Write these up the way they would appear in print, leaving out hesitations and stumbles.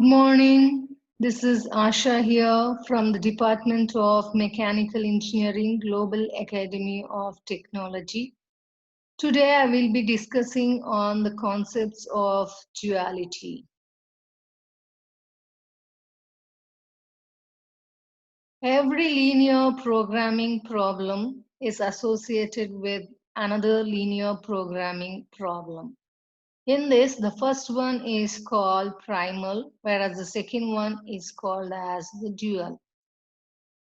morning. This is Asha here from the Department of Mechanical Engineering, Global Academy of Technology. Today I will be discussing on the concepts of duality. Every linear programming problem is associated with another linear programming problem. In this, the first one is called primal, whereas the second one is called as the dual.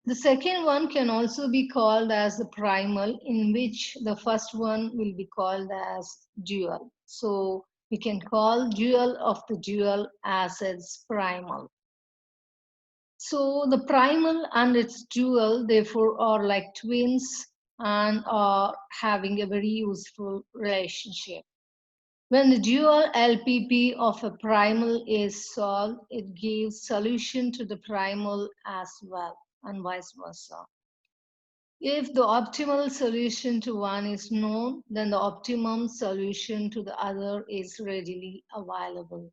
The second one can also be called as the primal, in which the first one will be called as dual. So we can call dual of the dual as its primal. So the primal and its dual, therefore, are like twins and are having a very useful relationship. When the dual LPP of a primal is solved, it gives solution to the primal as well, and vice versa. If the optimal solution to one is known, then the optimum solution to the other is readily available.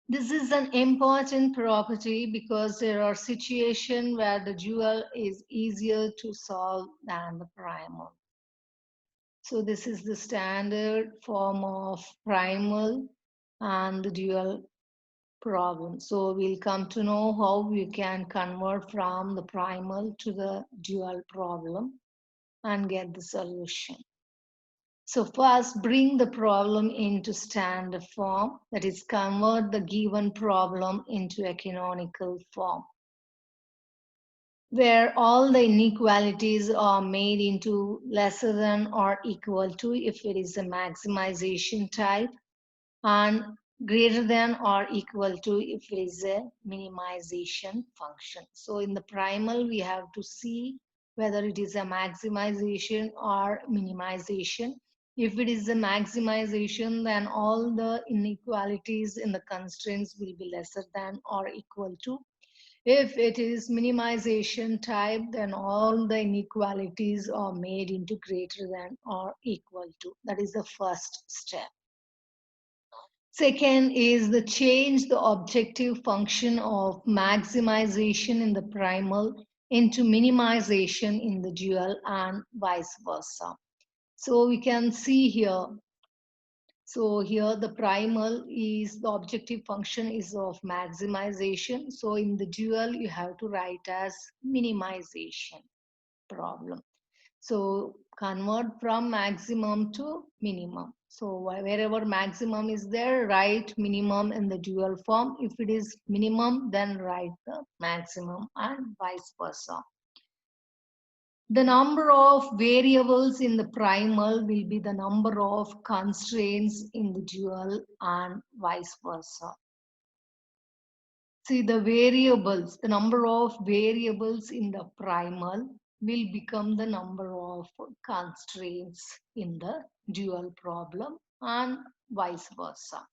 This is an important property because there are situations where the dual is easier to solve than the primal. So this is the standard form of primal and the dual problem. So we'll come to know how we can convert from the primal to the dual problem and get the solution. So first, bring the problem into standard form, that is, convert the given problem into a canonical form, where all the inequalities are made into lesser than or equal to if it is a maximization type, and greater than or equal to if it is a minimization function. So in the primal, we have to see whether it is a maximization or minimization. If it is a maximization, then all the inequalities in the constraints will be lesser than or equal to. If it is minimization type, then all the inequalities are made into greater than or equal to. That is the first step. Second is the change the objective function of maximization in the primal into minimization in the dual and vice versa. So we can see here. So here the primal is the objective function is of maximization. So in the dual you have to write as minimization problem. So convert from maximum to minimum. So wherever maximum is there, write minimum in the dual form. If it is minimum, then write the maximum and vice versa. The number of variables in the primal will be the number of constraints in the dual and vice versa. See, the variables, the number of variables in the primal will become the number of constraints in the dual problem and vice versa.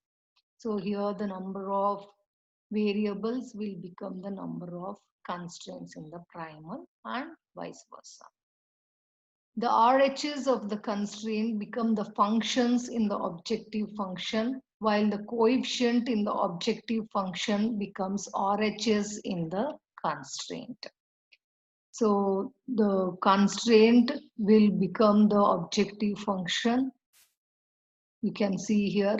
So here the number of variables will become the number of constraints in the primal and vice versa. The RHS of the constraint become the functions in the objective function, while the coefficient in the objective function becomes RHS in the constraint. So the constraint will become the objective function. You can see here,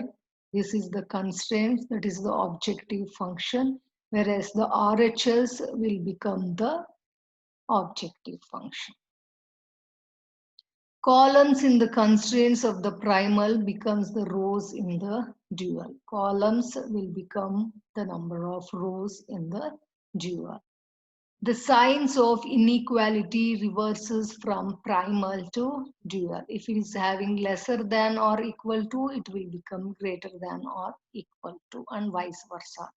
this is the constraint, that is the objective function, whereas the RHS will become the objective function. Columns in the constraints of the primal becomes the rows in the dual. Columns will become the number of rows in the dual. The signs of inequality reverses from primal to dual. If it is having lesser than or equal to, it will become greater than or equal to, and vice versa.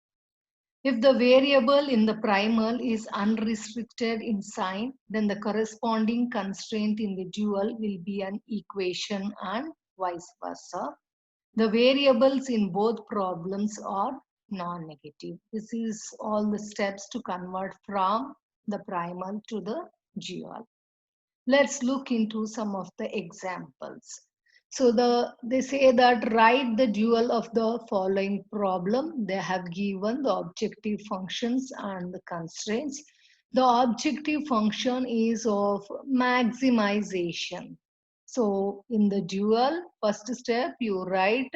If the variable in the primal is unrestricted in sign, then the corresponding constraint in the dual will be an equation and vice versa. The variables in both problems are non-negative. This is all the steps to convert from the primal to the dual. Let's look into some of the examples. So they say that write the dual of the following problem. They have given the objective functions and the constraints. The objective function is of maximization. So in the dual, first step you write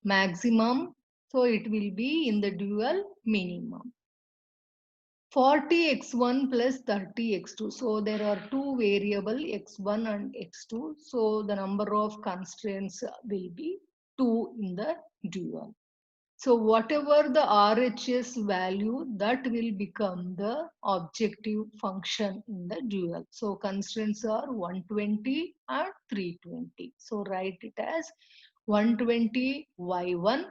maximum. So it will be in the dual minimum. 40x1 plus 30x2. So there are two variable x1 and x2. So the number of constraints will be 2 in the dual. So whatever the RHS value, that will become the objective function in the dual. So constraints are 120 and 320. So write it as 120 y1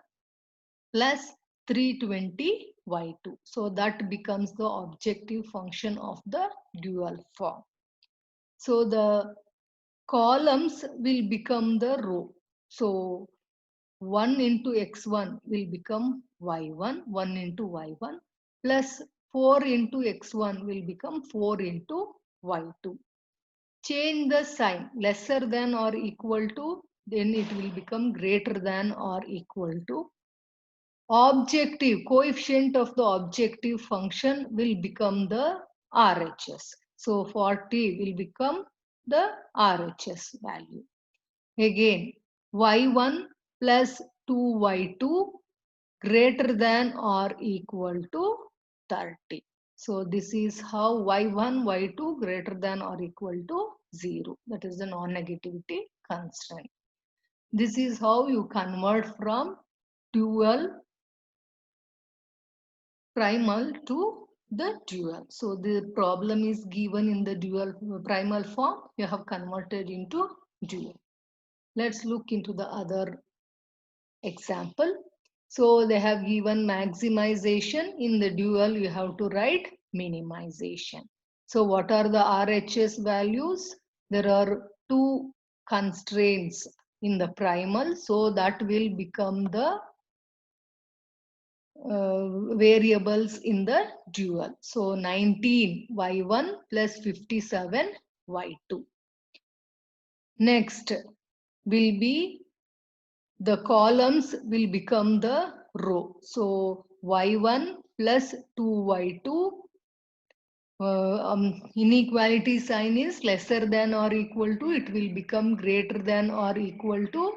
plus 320 y2. So that becomes the objective function of the dual form. So the columns will become the row. So 1 into x1 will become y1, 1 into y1, plus 4 into x1 will become 4 into y2. Change the sign, lesser than or equal to, then it will become greater than or equal to. Objective, coefficient of the objective function will become the RHS. So 40 will become the RHS value. Again, y1 plus 2y2 greater than or equal to 30. So this is how y1, y2 greater than or equal to 0. That is the non-negativity constraint. This is how you convert from dual primal to the dual. So the problem is given in the dual primal form. You have converted into dual. Let's look into the other example. So they have given maximization. In the dual, you have to write minimization. So what are the RHS values? There are two constraints in the primal. So that will become the variables in the dual. So 19 y1 plus 57 y2. Next will be the columns will become the row. So y1 plus 2y2. Inequality sign is lesser than or equal to, it will become greater than or equal to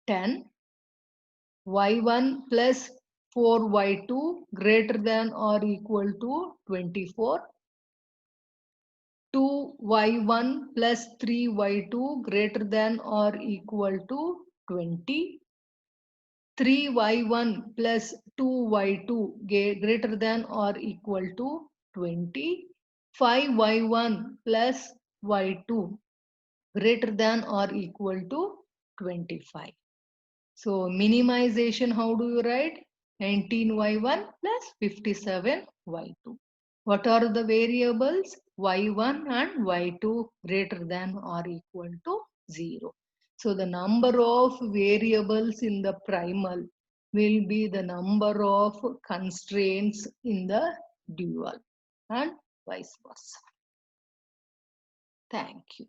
10. y1 plus 4y2 greater than or equal to 24. 2y1 plus 3y2 greater than or equal to 20. 3y1 plus 2y2 greater than or equal to 20. 5y1 plus y2 greater than or equal to 25. So minimization, how do you write? 19y1 plus 57y2. What are the variables? y1 and y2 greater than or equal to 0. So the number of variables in the primal will be the number of constraints in the dual and vice versa. Thank you.